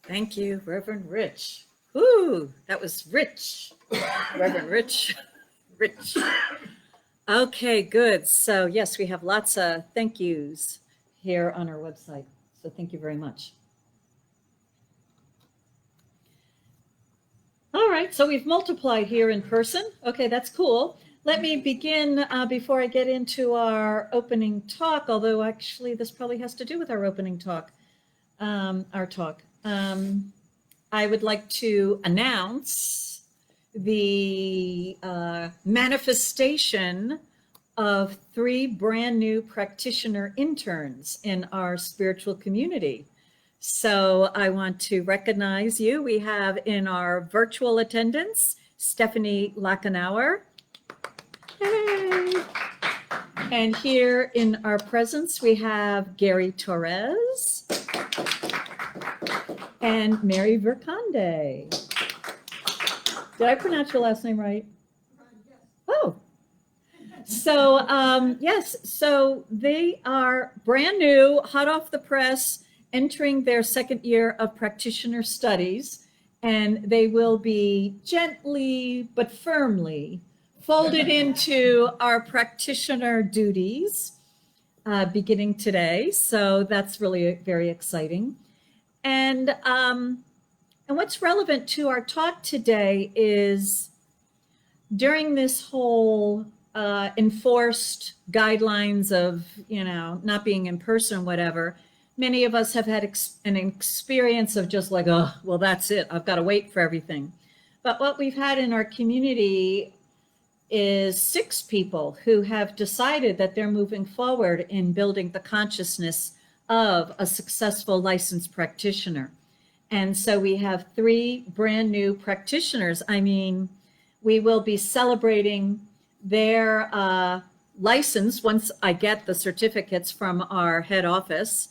Thank you, Reverend Rich. Ooh, that was rich, Reverend Rich. Rich. Okay, good. So, yes, we have lots of thank yous here on our website. So, thank you very much. All right, so we've multiplied here in person. Okay, that's cool. Let me begin before I get into our opening talk, although actually this probably has to do with our opening talk, our talk. I would like to announce the manifestation of 3 brand new practitioner interns in our spiritual community. So I want to recognize you. We have in our virtual attendance, Stephanie Lachenauer. Hey. And here in our presence, we have Gary Torres and Mary Verconde. Did I pronounce your last name right? Oh. So, yes, so they are brand new, hot off the press, entering their second year of practitioner studies, and they will be gently but firmly folded into our practitioner duties beginning today. So that's really very exciting. And what's relevant to our talk today is during this whole enforced guidelines of, not being in person or whatever, many of us have had an experience of just like, oh, well, that's it. I've got to wait for everything. But what we've had in our community is 6 people who have decided that they're moving forward in building the consciousness of a successful licensed practitioner. And so we have 3 brand new practitioners. I mean, we will be celebrating their license once I get the certificates from our head office.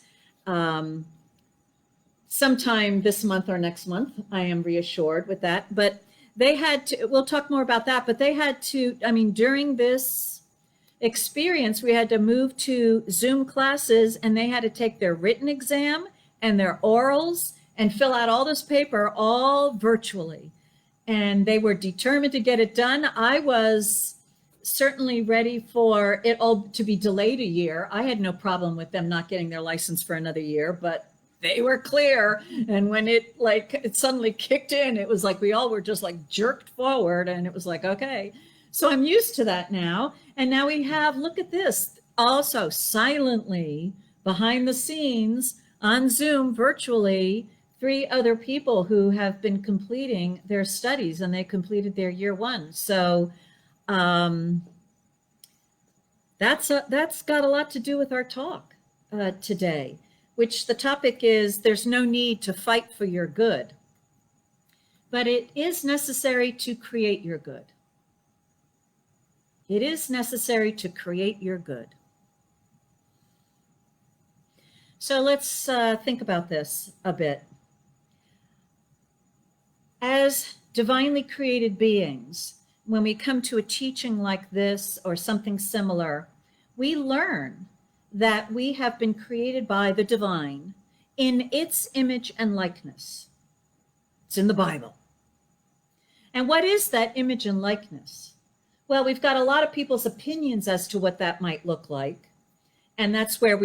Sometime this month or next month, I am reassured with that. But they had to, we'll talk more about that, but they had to, during this experience, we had to move to Zoom classes, and they had to take their written exam and their orals and fill out all this paper all virtually. And they were determined to get it done. I was certainly ready for it all to be delayed a year. I had no problem with them not getting their license for another year, but they were clear. And when it suddenly kicked in, it was like we all were just like jerked forward, and it was like, okay. So I'm used to that now. And now we have, look at this, also silently behind the scenes on Zoom virtually, 3 other people who have been completing their studies, and they completed their year 1. So that's got a lot to do with our talk today, which the topic is, there's no need to fight for your good, but it is necessary to create your good. It is necessary to create your good. So let's think about this a bit. As divinely created beings, when we come to a teaching like this or something similar, we learn that we have been created by the divine in its image and likeness. It's in the Bible. And what is that image and likeness? Well, we've got a lot of people's opinions as to what that might look like. And that's where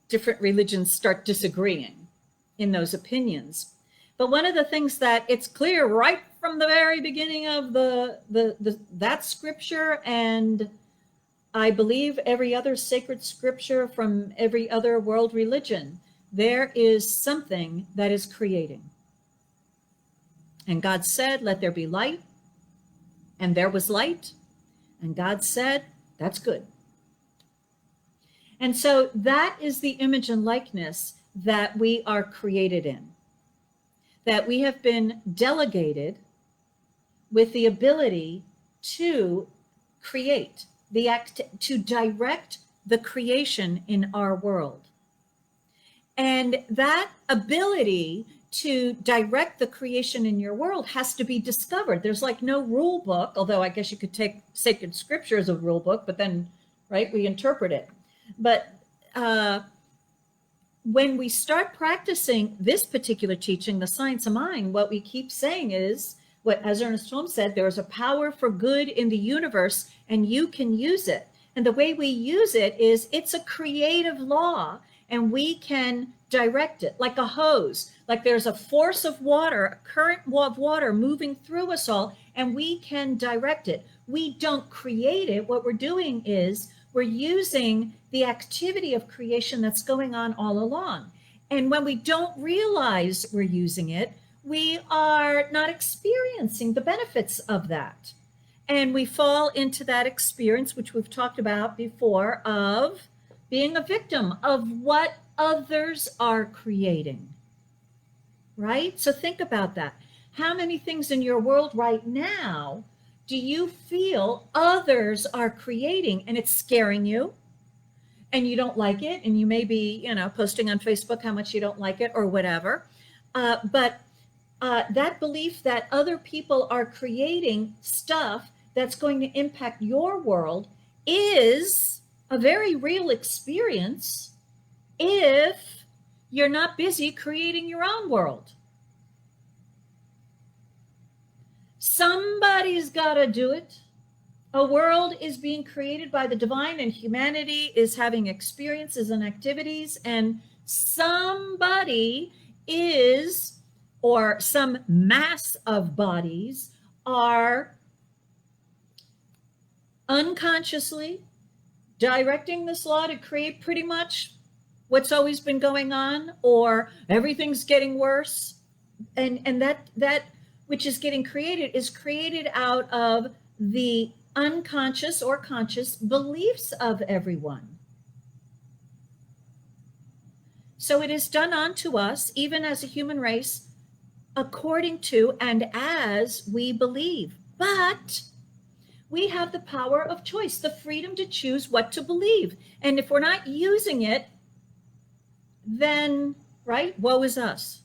different religions start disagreeing in those opinions. But one of the things that it's clear right from the very beginning of that scripture, and I believe every other sacred scripture from every other world religion, there is something that is creating. And God said, let there be light. And there was light. And God said, that's good. And so that is the image and likeness that we are created in. That we have been delegated with the ability to create, to direct the creation in our world. And that ability to direct the creation in your world has to be discovered. There's like no rule book, although I guess you could take sacred scripture as a rule book, but then, right, we interpret it. But when we start practicing this particular teaching, the science of mind, what we keep saying is, what, as Ernest Holmes said, there is a power for good in the universe and you can use it. And the way we use it is it's a creative law and we can direct it like a hose. Like there's a force of water, a current of water moving through us all, and we can direct it. We don't create it. What we're doing is we're using the activity of creation that's going on all along. And when we don't realize we're using it, we are not experiencing the benefits of that. And we fall into that experience, which we've talked about before, of being a victim of what others are creating, right? So think about that. How many things in your world right now do you feel others are creating and it's scaring you and you don't like it? And you may be, posting on Facebook how much you don't like it or whatever. But that belief that other people are creating stuff that's going to impact your world is a very real experience if you're not busy creating your own world. Somebody's got to do it. A world is being created by the divine and humanity is having experiences and activities, and somebody is, or some mass of bodies are unconsciously directing this law to create pretty much what's always been going on, or everything's getting worse. And that which is getting created is created out of the unconscious or conscious beliefs of everyone. So it is done unto us, even as a human race, according to and as we believe. But we have the power of choice, the freedom to choose what to believe. And if we're not using it, then, right, woe is us.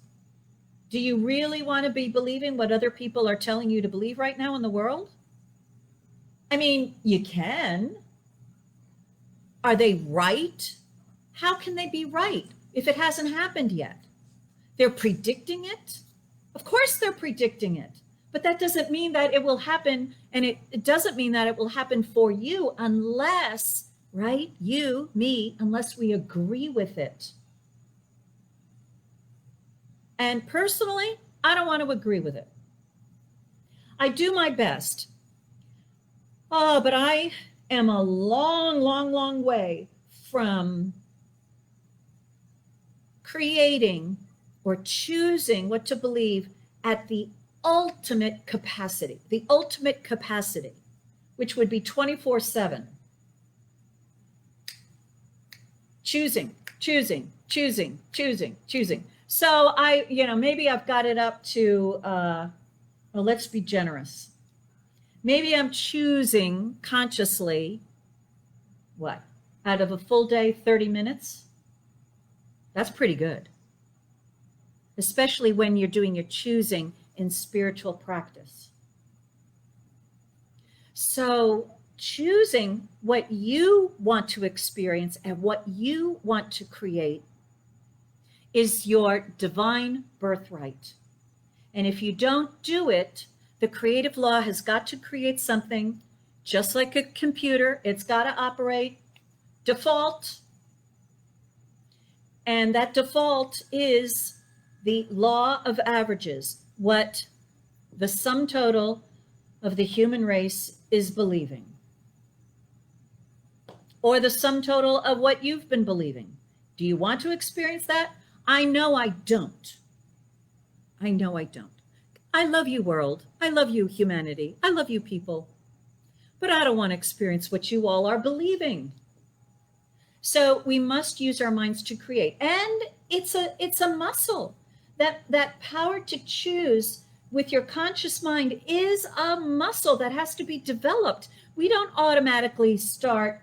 Do you really want to be believing what other people are telling you to believe right now in the world? I mean, you can. Are they right? How can they be right if it hasn't happened yet? They're predicting it. Of course they're predicting it, but that doesn't mean that it will happen. And it doesn't mean that it will happen for you unless, right, you, me, unless we agree with it. And personally, I don't want to agree with it. I do my best. Oh, but I am a long, long, long way from creating or choosing what to believe at the ultimate capacity, which would be 24/7. Choosing. So maybe I've got it up to, well, let's be generous. Maybe I'm choosing consciously, what, out of a full day, 30 minutes? That's pretty good. Especially when you're doing your choosing in spiritual practice. So choosing what you want to experience and what you want to create is your divine birthright. And if you don't do it, the creative law has got to create something just like a computer. It's got to operate default. And that default is the law of averages, what the sum total of the human race is believing, or the sum total of what you've been believing. Do you want to experience that? I know I don't. I love you, world. I love you, humanity. I love you, people. But I don't want to experience what you all are believing. So we must use our minds to create. And it's a muscle. That power to choose with your conscious mind is a muscle that has to be developed. We don't automatically start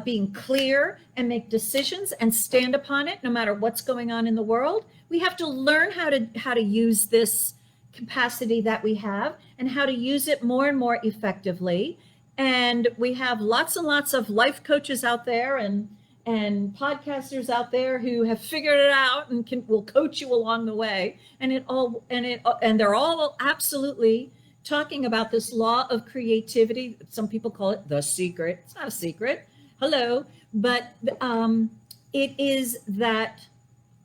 being clear and make decisions and stand upon it no matter what's going on in the world. We have to learn how to use this capacity that we have and how to use it more and more effectively. And we have lots and lots of life coaches out there and and podcasters out there who have figured it out and will coach you along the way. And they're all absolutely talking about this law of creativity. Some people call it the secret. It's not a secret. Hello. But it is that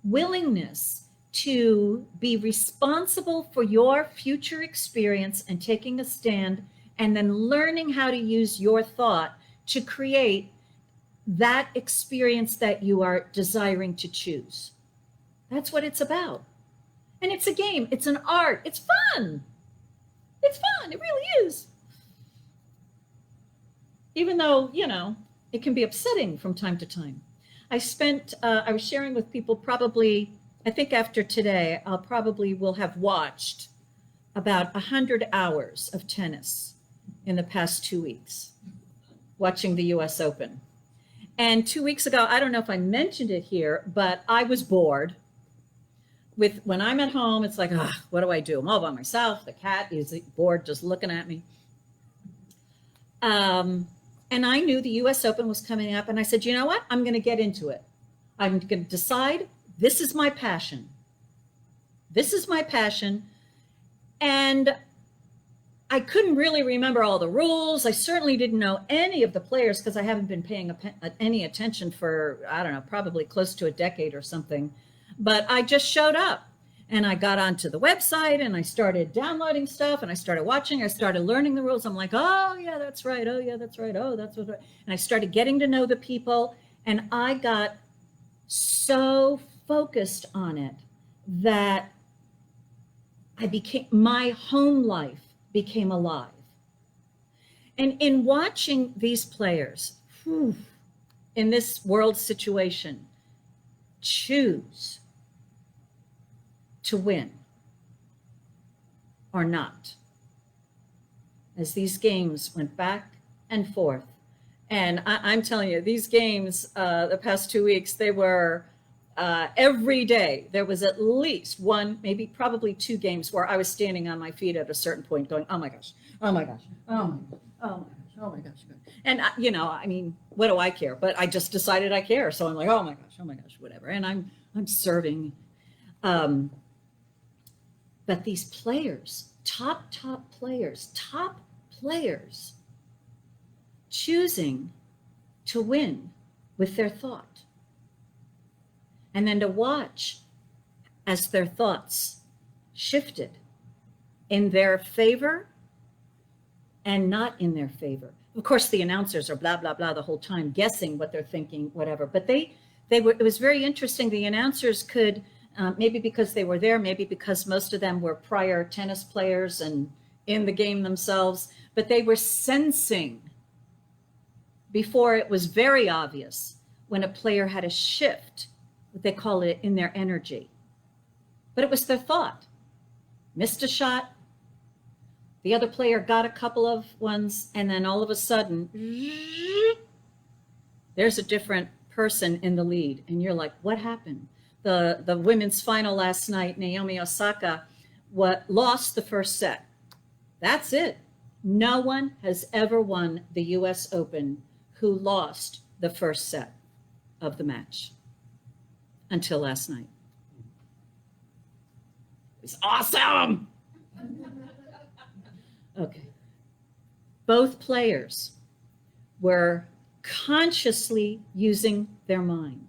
willingness to be responsible for your future experience and taking a stand, and then learning how to use your thought to create that experience that you are desiring to choose. That's what it's about. And it's a game. It's an art. It's fun. It's fun. It really is. Even though, it can be upsetting from time to time. I was sharing with people probably, I think after today, I'll probably will have watched about 100 hours of tennis in the past 2 weeks, watching the US Open. And 2 weeks ago, I don't know if I mentioned it here, but I was bored. When I'm at home, it's like, what do I do? I'm all by myself. The cat is bored just looking at me. And I knew the US Open was coming up, and I said, you know what? I'm going to get into it. I'm going to decide this is my passion. This is my passion. And I couldn't really remember all the rules. I certainly didn't know any of the players because I haven't been paying any attention for, I don't know, probably close to a decade or something. But I just showed up and I got onto the website and I started downloading stuff and I started watching. I started learning the rules. I'm like, oh, yeah, that's right. Oh, yeah, that's right. Oh, that's what. And I started getting to know the people, and I got so focused on it that my home life became alive. And in watching these players in this world situation choose to win or not, as these games went back and forth. And I'm telling you, these games, the past 2 weeks, they were every day. There was at least one, maybe probably two games where I was standing on my feet at a certain point going, oh my gosh, oh my gosh, oh my gosh, oh my gosh, oh my gosh. And, I mean, what do I care? But I just decided I care. So I'm like, oh my gosh, whatever. And I'm serving. But these players, top players, choosing to win with their thought. And then to watch as their thoughts shifted in their favor and not in their favor. Of course, the announcers are blah, blah, blah the whole time, guessing what they're thinking, whatever. But it was very interesting. The announcers could, maybe because they were there, maybe because most of them were prior tennis players and in the game themselves, but they were sensing before it was very obvious when a player had a shift, what they call it, in their energy. But it was their thought. Missed a shot, the other player got a couple of ones, and then all of a sudden, there's a different person in the lead. And you're like, what happened? The women's final last night, Naomi Osaka, lost the first set. That's it. No one has ever won the US Open who lost the first set of the match until last night. It was awesome. Okay. Both players were consciously using their mind.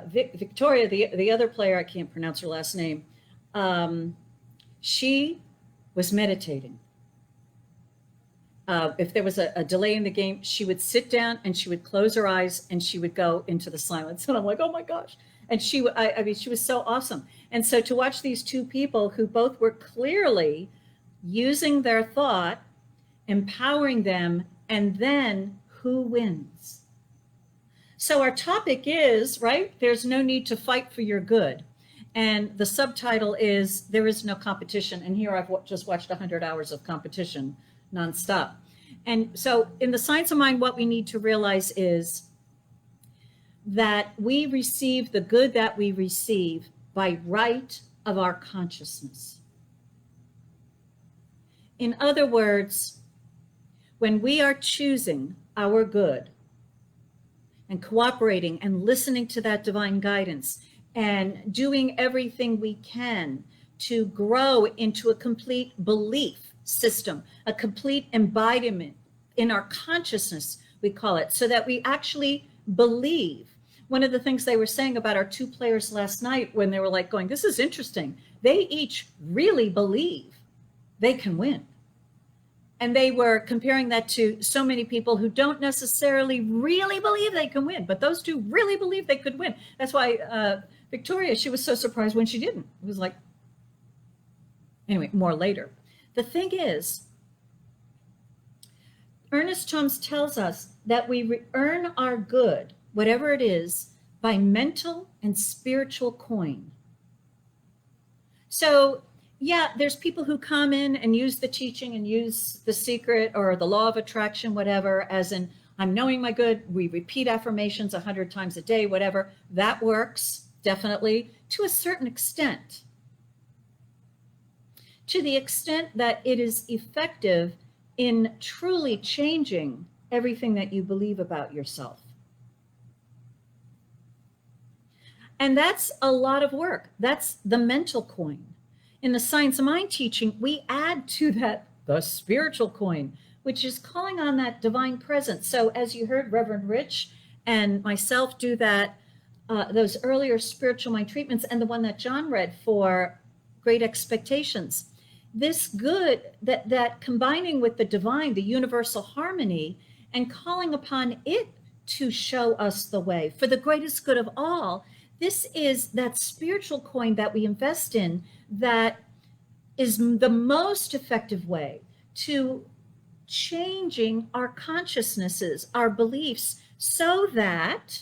Victoria, the other player, I can't pronounce her last name, she was meditating. If there was a delay in the game, she would sit down and she would close her eyes and she would go into the silence. And I'm like, oh my gosh. And she was so awesome. And so to watch these two people who both were clearly using their thought, empowering them, and then who wins? So our topic is, right, there's no need to fight for your good. And the subtitle is, there is no competition. And here I've just watched 100 hours of competition nonstop. And so in the Science of Mind, what we need to realize is that we receive the good that we receive by right of our consciousness. In other words, when we are choosing our good, and cooperating and listening to that divine guidance and doing everything we can to grow into a complete belief system, a complete embodiment in our consciousness, we call it, so that we actually believe. One of the things they were saying about our two players last night when they were like going, this is interesting. They each really believe they can win. And they were comparing that to so many people who don't necessarily really believe they can win, but those two really believe they could win. That's why Victoria, she was so surprised when she didn't. It was like, anyway, more later. The thing is, Ernest Holmes tells us that we earn our good, whatever it is, by mental and spiritual coin. So yeah, there's people who come in and use the teaching and use the secret or the law of attraction, whatever, as in, I'm knowing my good. We repeat affirmations 100 times a day, whatever. That works, definitely, to a certain extent. To the extent that it is effective in truly changing everything that you believe about yourself. And that's a lot of work. That's the mental coin. In the Science of Mind teaching, we add to that the spiritual coin, which is calling on that divine presence. So as you heard Reverend Rich and myself do that, those earlier spiritual mind treatments, and the one that John read for Great Expectations, this good, that combining with the divine, the universal harmony, and calling upon it to show us the way for the greatest good of all. This is that spiritual coin that we invest in that is the most effective way to changing our consciousnesses, our beliefs, so that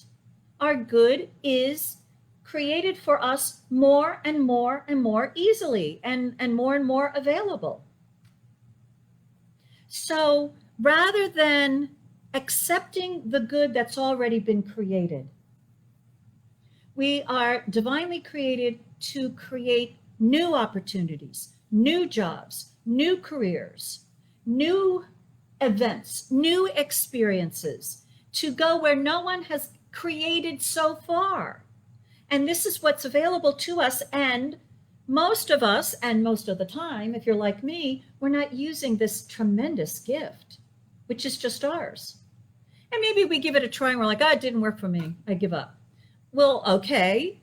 our good is created for us more and more and more easily and more available. So rather than accepting the good that's already been created, we are divinely created to create new opportunities, new jobs, new careers, new events, new experiences, to go where no one has created so far. And this is what's available to us. And most of us, and most of the time, if you're like me, we're not using this tremendous gift, which is just ours. And maybe we give it a try and we're like, oh, it didn't work for me. I give up. Well, okay.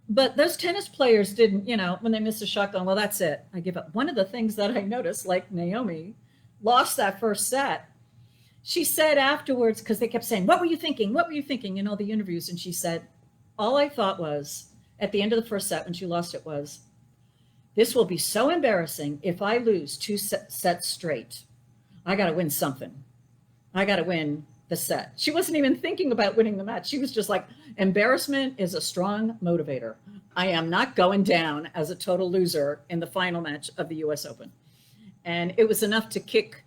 But those tennis players didn't, when they miss a shot going, well, that's it. I give up. One of the things that I noticed, like Naomi lost that first set. She said afterwards, because they kept saying, what were you thinking? What were you thinking in all the interviews? And she said, all I thought was, at the end of the first set when she lost it was, this will be so embarrassing if I lose two sets straight. I got to win something. I got to win the set. She wasn't even thinking about winning the match. She was just like, embarrassment is a strong motivator. I am not going down as a total loser in the final match of the US Open. And it was enough to kick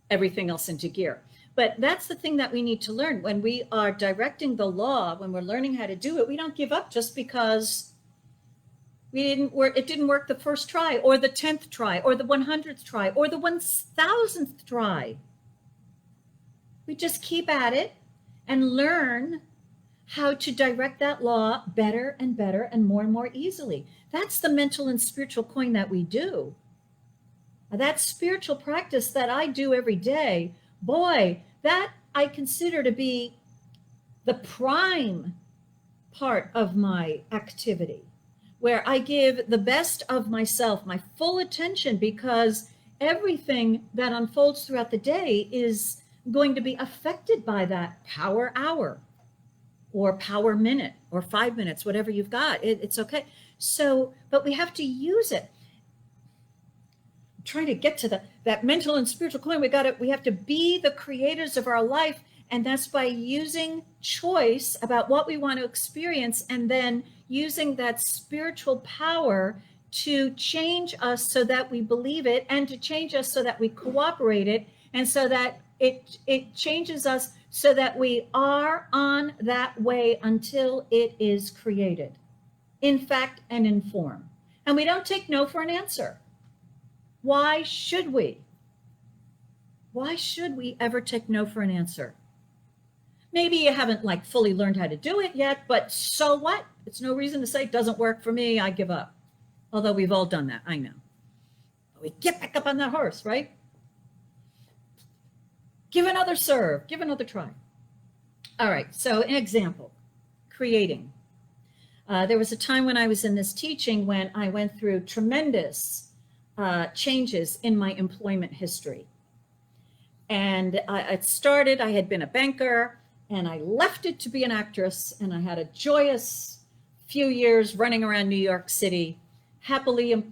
everything else into gear. But that's the thing that we need to learn. When we are directing the law, when we're learning how to do it, we don't give up just because it didn't work the first try, or the 10th try, or the 100th try, or the 1000th try. We just keep at it and learn how to direct that law better and better and more easily. That's the mental and spiritual coin that we do. That spiritual practice that I do every day, boy, that I consider to be the prime part of my activity, where I give the best of myself, my full attention, because everything that unfolds throughout the day is going to be affected by that power hour or power minute or 5 minutes, whatever you've got. It's okay. So, but we have to use it. I'm trying to get to that mental and spiritual coin. We have to be the creators of our life. And that's by using choice about what we want to experience, and then using that spiritual power to change us so that we believe it, and to change us so that we cooperate it, and so that it changes us so that we are on that way until it is created, in fact and in form. And we don't take no for an answer. Why should we? Why should we ever take no for an answer? Maybe you haven't like fully learned how to do it yet, but so what? It's no reason to say it doesn't work for me. I give up. Although we've all done that, I know. We get back up on that horse, right? Give another serve, give another try. All right, so an example, creating. There was a time when I was in this teaching when I went through tremendous changes in my employment history. And it started, I had been a banker, and I left it to be an actress, and I had a joyous few years running around New York City, happily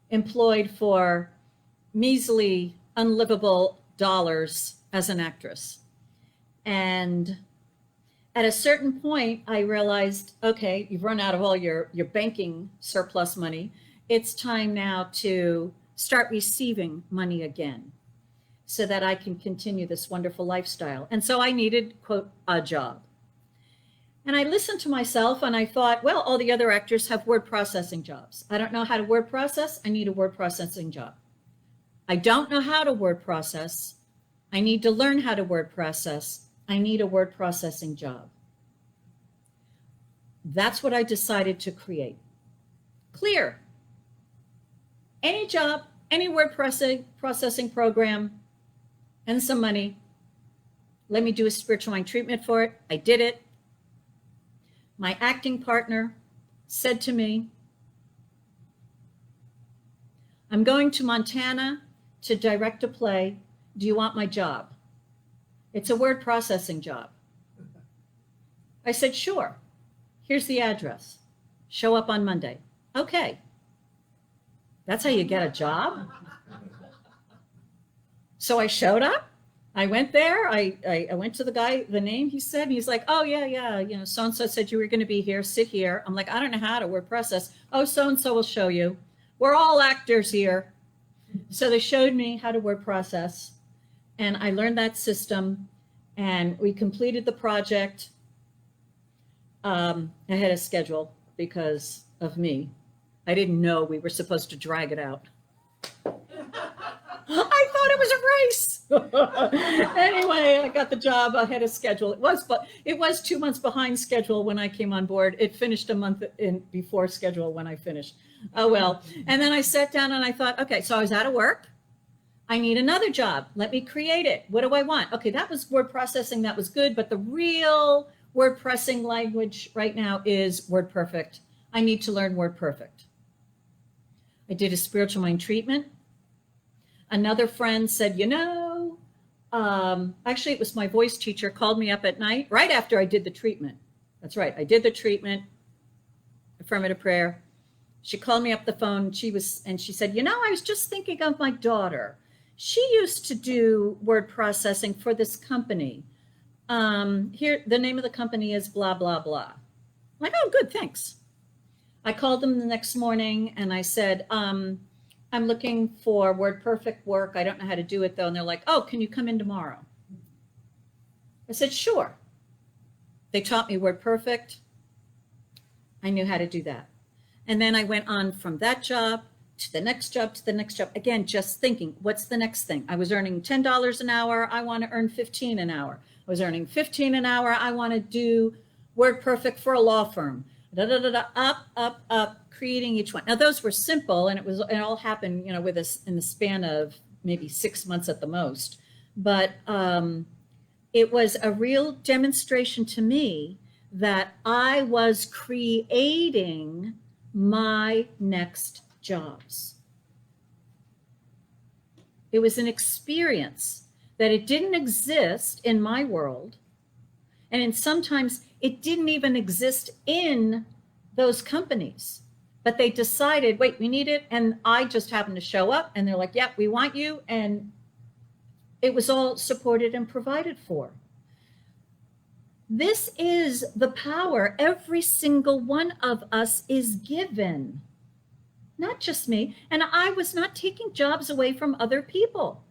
employed for measly, unlivable dollars as an actress. And at a certain point, I realized, okay, you've run out of all your banking surplus money. It's time now to start receiving money again so that I can continue this wonderful lifestyle. And so I needed, quote, a job. And I listened to myself and I thought, well, all the other actors have word processing jobs. I don't know how to word process. I need a word processing job. I don't know how to word process. I need to learn how to word process. I need a word processing job. That's what I decided to create. Clear. Any job, any word processing program, and some money. Let me do a spiritual mind treatment for it. I did it. My acting partner said to me, I'm going to Montana to direct a play. Do you want my job? It's a word processing job. I said, sure. Here's the address. Show up on Monday. Okay. That's how you get a job? So I showed up. I went there. I went to the guy, the name he said, and he's like, oh, yeah, you know, so-and-so said you were going to be here. Sit here. I'm like, I don't know how to word process. Oh, so-and-so will show you. We're all actors here. So they showed me how to word process, and I learned that system, and we completed the project ahead of schedule because of me. I didn't know we were supposed to drag it out. I thought it was a race. Anyway, I got the job ahead of schedule. It was 2 months behind schedule when I came on board. It finished a month before schedule when I finished. Oh, well. And then I sat down and I thought, okay, so I was out of work. I need another job. Let me create it. What do I want? Okay, that was word processing. That was good. But the real word pressing language right now is word perfect. I need to learn word perfect. I did a spiritual mind treatment. Another friend said, you know, actually it was my voice teacher called me up at night right after I did the treatment. That's right. I did the treatment, affirmative prayer. She called me up the phone. She said, you know, I was just thinking of my daughter. She used to do word processing for this company. Here, the name of the company is blah, blah, blah. I'm like, oh, good, thanks. I called them the next morning and I said, I'm looking for word perfect work. I don't know how to do it though. And they're like, oh, can you come in tomorrow? I said, sure. They taught me word perfect. I knew how to do that. And then I went on from that job to the next job, to the next job. Again, just thinking, what's the next thing? I was earning $10 an hour. I want to earn 15 an hour. I was earning 15 an hour. I want to do word perfect for a law firm. Up, creating each one. Now those were simple, and it all happened, you know, with us in the span of maybe 6 months at the most. But it was a real demonstration to me that I was creating my next jobs. It was an experience that it didn't exist in my world, and sometimes it didn't even exist in those companies, but they decided, wait, we need it. And I just happened to show up and they're like, yeah, we want you. And it was all supported and provided for. This is the power every single one of us is given, not just me. And I was not taking jobs away from other people.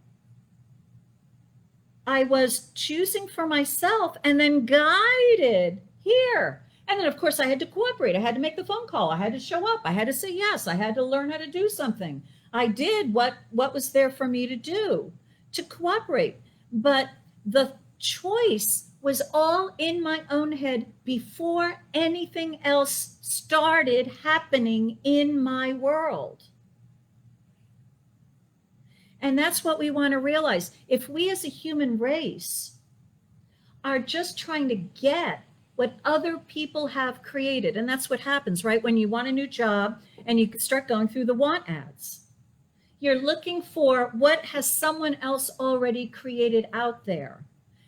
I was choosing for myself and then guided here. And then, of course, I had to cooperate. I had to make the phone call. I had to show up. I had to say yes. I had to learn how to do something. I did what was there for me to do, to cooperate. But the choice was all in my own head before anything else started happening in my world. And that's what we want to realize. If we as a human race are just trying to get what other people have created, and that's what happens, right? When you want a new job and you start going through the want ads, you're looking for what has someone else already created out there.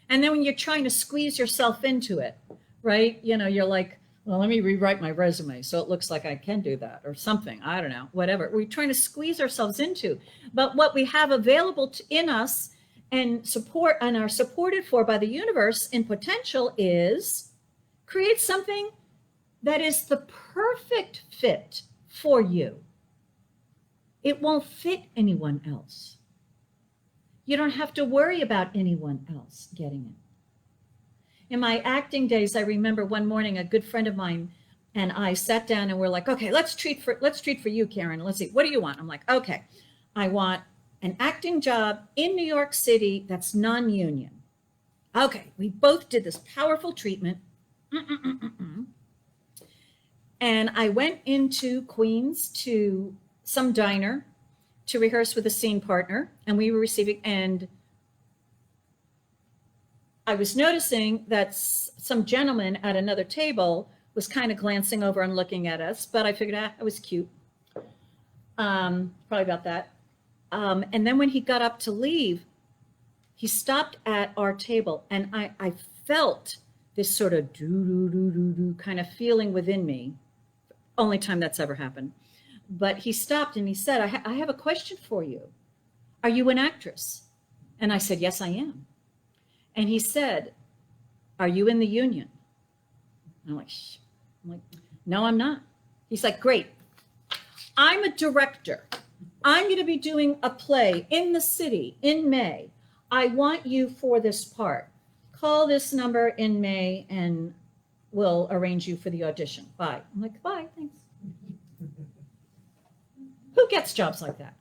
And then when you're trying to squeeze yourself into it, right? You know, you're like, well, let me rewrite my resume so it looks like I can do that or something. I don't know, whatever. We're trying to squeeze ourselves into. But what we have available in us and support and are supported for by the universe in potential is create something that is the perfect fit for you. It won't fit anyone else. You don't have to worry about anyone else getting it. In my acting days, I remember one morning a good friend of mine and I sat down and we're like, okay, let's treat for you, Karen. Let's see, what do you want? I'm like, okay, I want an acting job in New York City that's non-union. Okay, we both did this powerful treatment. And I went into Queens to some diner to rehearse with a scene partner, and we were receiving, and I was noticing that some gentleman at another table was kind of glancing over and looking at us, but I figured, it was cute. Probably about that. And then when he got up to leave, he stopped at our table, and I felt this sort of do kind of feeling within me. Only time that's ever happened. But he stopped and he said, I have a question for you. Are you an actress? And I said, yes, I am. And he said, are you in the union? And I'm like, no, I'm not. He's like, great. I'm a director. I'm going to be doing a play in the city in May. I want you for this part. Call this number in May and we'll arrange you for the audition. Bye. I'm like, bye, thanks. Who gets jobs like that,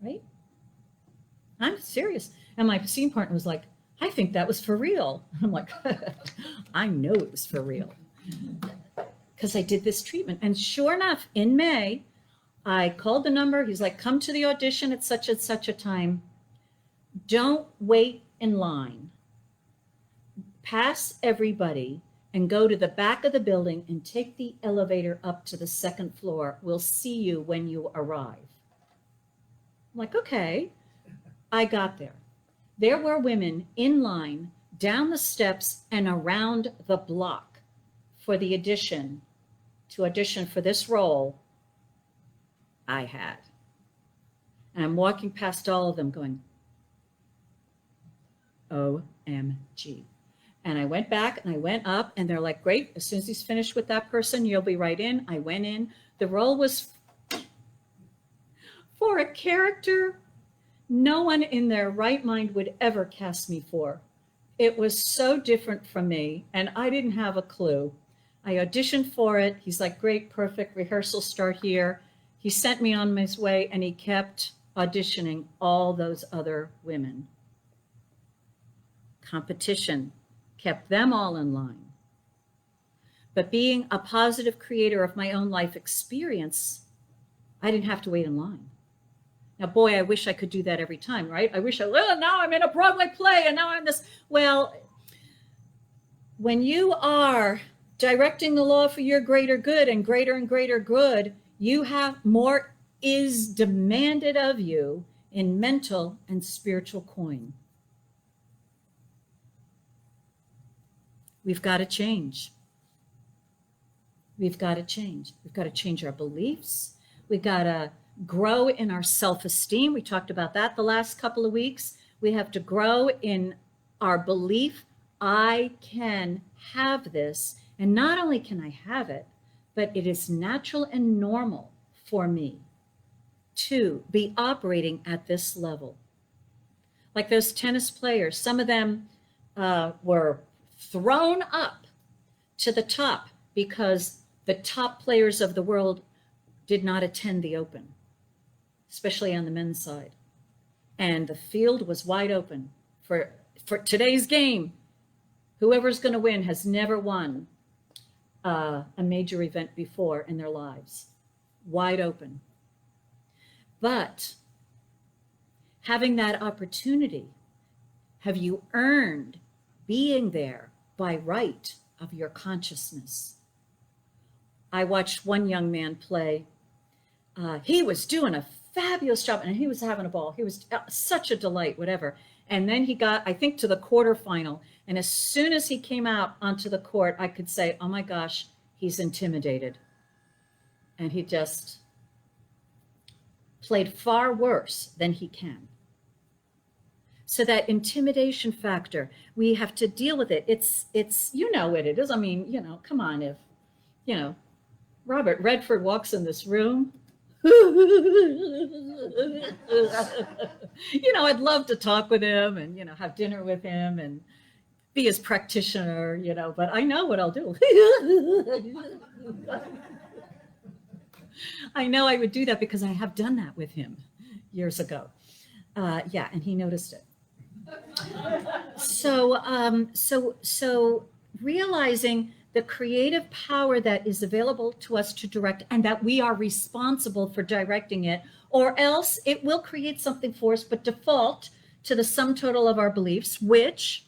right? I'm serious. And my scene partner was like, I think that was for real. I'm like, I know it was for real. Because I did this treatment. And sure enough, in May, I called the number. He's like, come to the audition at such and such a time. Don't wait in line. Pass everybody and go to the back of the building and take the elevator up to the second floor. We'll see you when you arrive. I'm like, okay. I got there. There were women in line down the steps and around the block for the audition, to audition for this role I had. And I'm walking past all of them going, OMG. And I went back and I went up and they're like, great, as soon as he's finished with that person, you'll be right in. I went in. The role was for a character no one in their right mind would ever cast me for. It was so different from me and I didn't have a clue. I auditioned for it. He's like, great, perfect, rehearsal start here. He sent me on his way and he kept auditioning all those other women. Competition kept them all in line. But being a positive creator of my own life experience, I didn't have to wait in line. Now, boy, I wish I could do that every time, right? I wish well, now I'm in a Broadway play and now I'm this. Well, when you are directing the law for your greater good and greater good, you have more is demanded of you in mental and spiritual coin. We've got to change. We've got to change. We've got to change our beliefs. We've got to grow in our self-esteem. We talked about that the last couple of weeks. We have to grow in our belief, I can have this. And not only can I have it, but it is natural and normal for me to be operating at this level. Like those tennis players, some of them were thrown up to the top because the top players of the world did not attend the Open, especially on the men's side. And the field was wide open for today's game. Whoever's going to win has never won a major event before in their lives. Wide open. But having that opportunity, have you earned being there by right of your consciousness? I watched one young man play. He was doing a fabulous job and he was having a ball. He was such a delight, whatever. And then he got, I think, to the quarterfinal. And as soon as he came out onto the court, I could say, oh my gosh, he's intimidated. And he just played far worse than he can. So that intimidation factor, we have to deal with it. It's you know what it is. I mean, you know, come on, if, you know, Robert Redford walks in this room, you know, I'd love to talk with him and, you know, have dinner with him and be his practitioner, you know, but I know what I'll do. I know I would do that because I have done that with him years ago. Yeah, and he noticed it. So realizing the creative power that is available to us to direct and that we are responsible for directing it, or else it will create something for us, but default to the sum total of our beliefs, which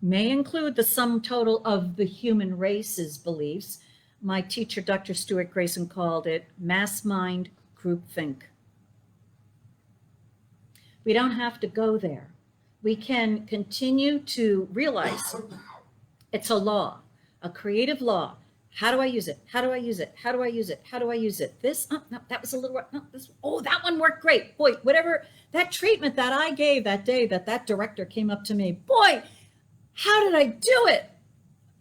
may include the sum total of the human race's beliefs. My teacher, Dr. Stuart Grayson, called it mass mind groupthink. We don't have to go there. We can continue to realize it's a law, a creative law. How do I use it? How do I use it? How do I use it? How do I use it? This, no, that was a little, no, this, oh, that one worked great. Boy, whatever, that treatment that I gave that day that director came up to me, boy, how did I do it?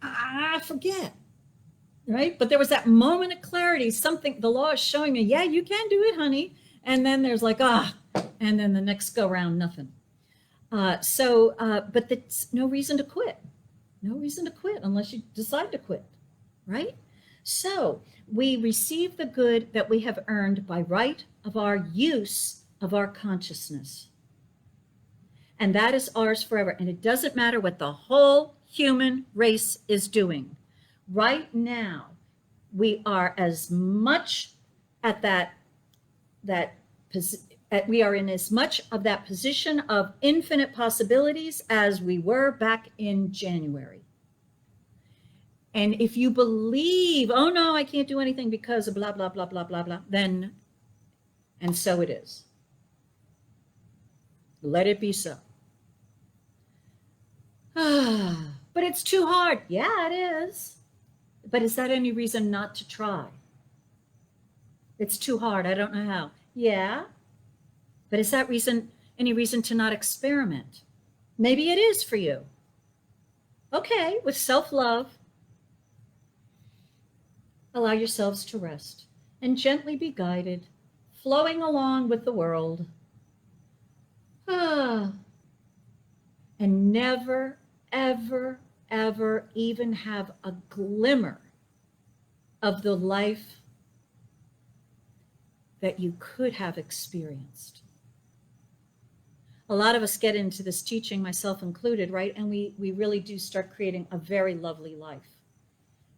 I forget, right? But there was that moment of clarity, something, the law is showing me, yeah, you can do it, honey. And then there's like, and then the next go round, nothing. But that's no reason to quit. No reason to quit unless you decide to quit, right? So we receive the good that we have earned by right of our use of our consciousness. And that is ours forever. And it doesn't matter what the whole human race is doing. Right now, we are as much at we are in as much of that position of infinite possibilities as we were back in January. And if you believe, oh no, I can't do anything because of blah, blah, blah, blah, blah, blah, then, and so it is. Let it be so. But it's too hard. Yeah, it is. But is that any reason not to try? It's too hard. I don't know how. Yeah. But is that any reason to not experiment? Maybe it is for you. Okay, with self-love, allow yourselves to rest and gently be guided, flowing along with the world. And never, ever, ever even have a glimmer of the life that you could have experienced. A lot of us get into this teaching, myself included, right? And we really do start creating a very lovely life.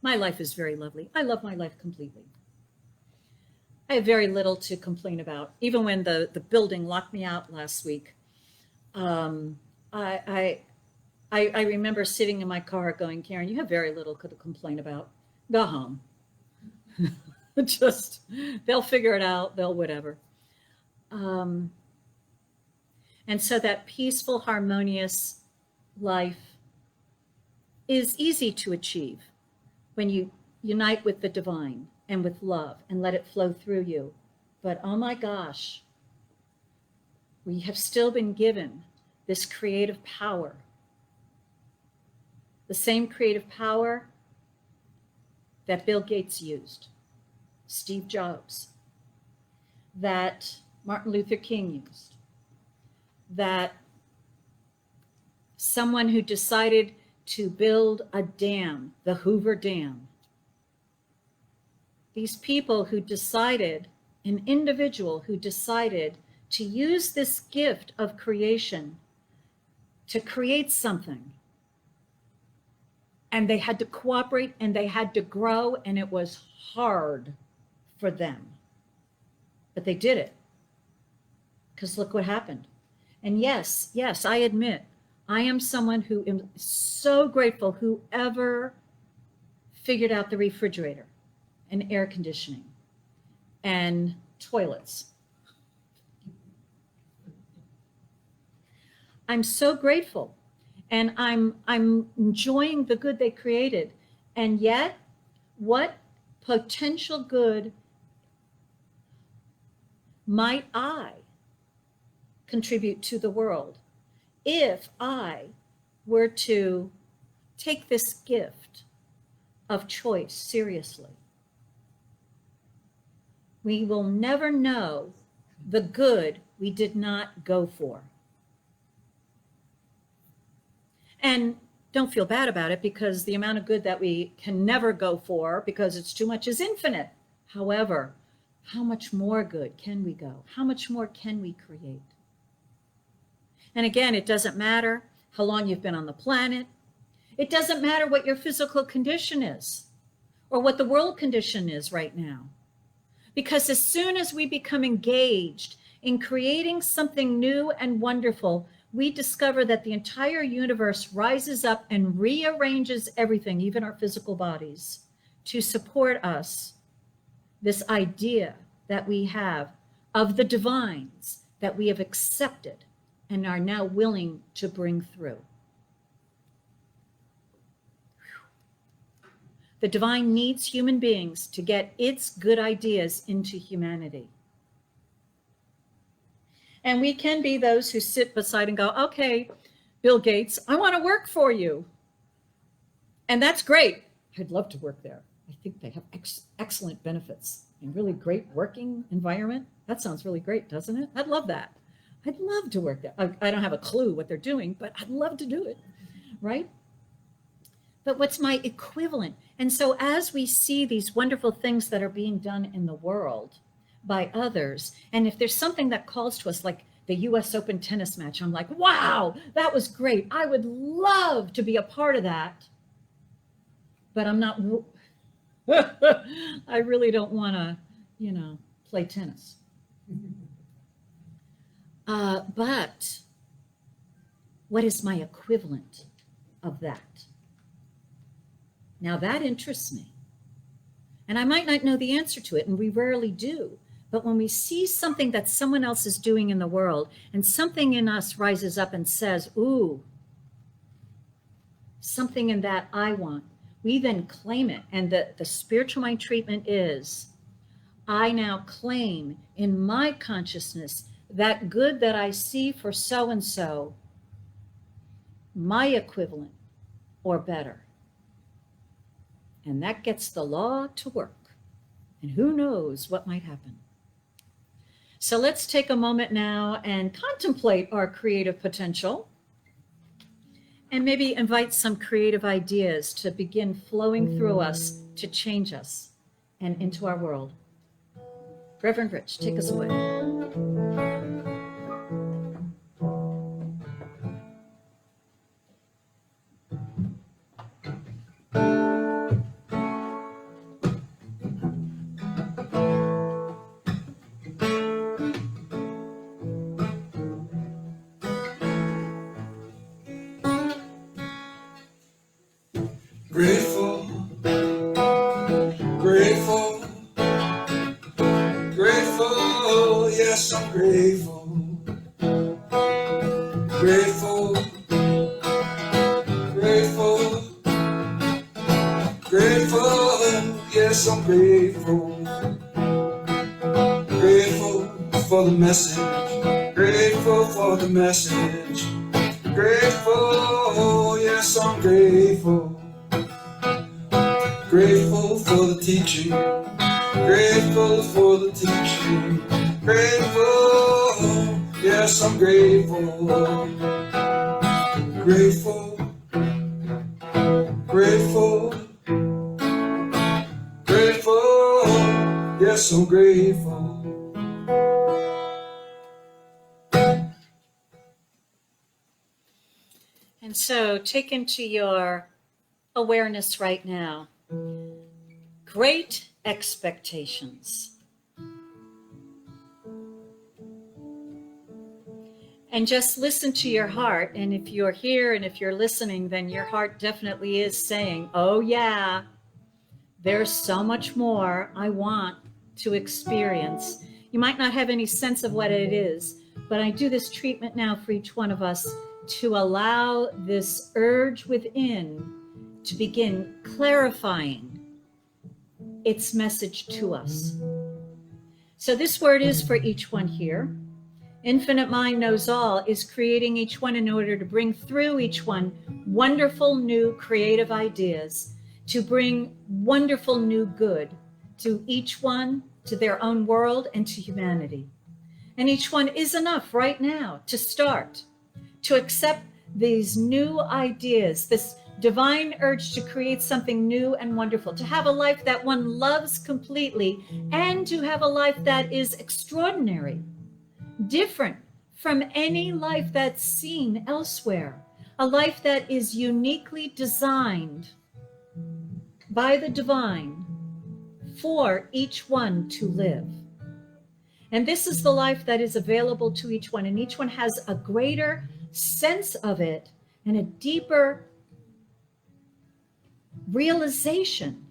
My life is very lovely. I love my life completely. I have very little to complain about. Even when the building locked me out last week, I remember sitting in my car going, Karen, you have very little to complain about. Go home. Just, they'll figure it out. They'll whatever. And so that peaceful, harmonious life is easy to achieve when you unite with the divine and with love and let it flow through you. But oh my gosh, we have still been given this creative power, the same creative power that Bill Gates used, Steve Jobs, that Martin Luther King used, that someone who decided to build a dam, the Hoover Dam. These people who decided, an individual who decided to use this gift of creation to create something and they had to cooperate and they had to grow, and it was hard for them. But they did it, because look what happened. And yes, I admit, I am someone who am so grateful whoever figured out the refrigerator and air conditioning and toilets. I'm so grateful, and I'm enjoying the good they created. And yet, what potential good might I contribute to the world if I were to take this gift of choice seriously? We will never know the good we did not go for. And don't feel bad about it, because the amount of good that we can never go for because it's too much is infinite. However, how much more good can we go? How much more can we create? And again, it doesn't matter how long you've been on the planet. It doesn't matter what your physical condition is or what the world condition is right now. Because as soon as we become engaged in creating something new and wonderful, we discover that the entire universe rises up and rearranges everything, even our physical bodies, to support us. This idea that we have of the divines that we have accepted and are now willing to bring through. The divine needs human beings to get its good ideas into humanity. And we can be those who sit beside and go, okay, Bill Gates, I want to work for you. And that's great. I'd love to work there. I think they have excellent benefits and really great working environment. That sounds really great, doesn't it? I'd love that. I'd love to work there. I don't have a clue what they're doing, but I'd love to do it, right? But what's my equivalent? And so as we see these wonderful things that are being done in the world by others, and if there's something that calls to us, like the US Open tennis match, I'm like, wow, that was great. I would love to be a part of that. But I'm not, I really don't want to, play tennis. But what is my equivalent of that? Now that interests me. And I might not know the answer to it, and we rarely do. But when we see something that someone else is doing in the world, and something in us rises up and says, ooh, something in that I want, we then claim it. And the spiritual mind treatment is, I now claim in my consciousness that good that I see for so-and-so, my equivalent or better. And that gets the law to work. And who knows what might happen. So let's take a moment now and contemplate our creative potential, and maybe invite some creative ideas to begin flowing through us to change us and into our world. Reverend Rich, take us away. Grateful, grateful, grateful, yes, I'm grateful. Grateful, grateful, grateful, yes, I'm grateful. Grateful for the message, grateful for the message. Grateful, yes, I'm grateful. Grateful for the teaching, grateful for the teaching, grateful, yes, I'm grateful. Grateful, grateful, grateful, yes, I'm grateful. And so take into your awareness right now. Great expectations. And just listen to your heart. And if you're here and if you're listening, then your heart definitely is saying, oh yeah, there's so much more I want to experience. You might not have any sense of what it is, but I do this treatment now for each one of us to allow this urge within to begin clarifying its message to us. So this word is for each one here. Infinite Mind Knows All is creating each one in order to bring through each one wonderful new creative ideas, to bring wonderful new good to each one, to their own world, and to humanity. And each one is enough right now to start, to accept these new ideas, this divine urge to create something new and wonderful, to have a life that one loves completely, and to have a life that is extraordinary, different from any life that's seen elsewhere, a life that is uniquely designed by the divine for each one to live. And this is the life that is available to each one, and each one has a greater sense of it and a deeper realization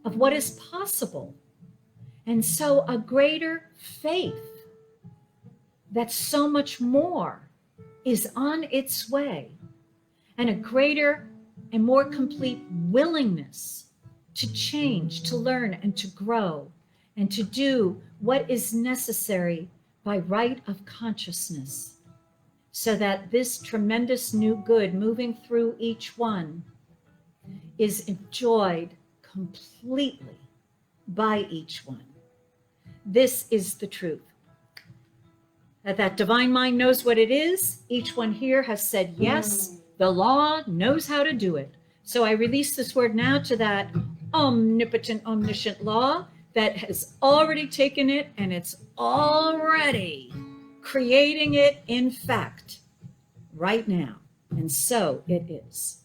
of what is possible. And so a greater faith that so much more is on its way, and a greater and more complete willingness to change, to learn, and to grow, and to do what is necessary by right of consciousness, so that this tremendous new good moving through each one is enjoyed completely by each one. This is the truth. That divine mind knows what it is. Each one here has said yes. The law knows how to do it. So I release this word now to that omnipotent, omniscient law that has already taken it, and it's already creating it in fact right now. And so it is.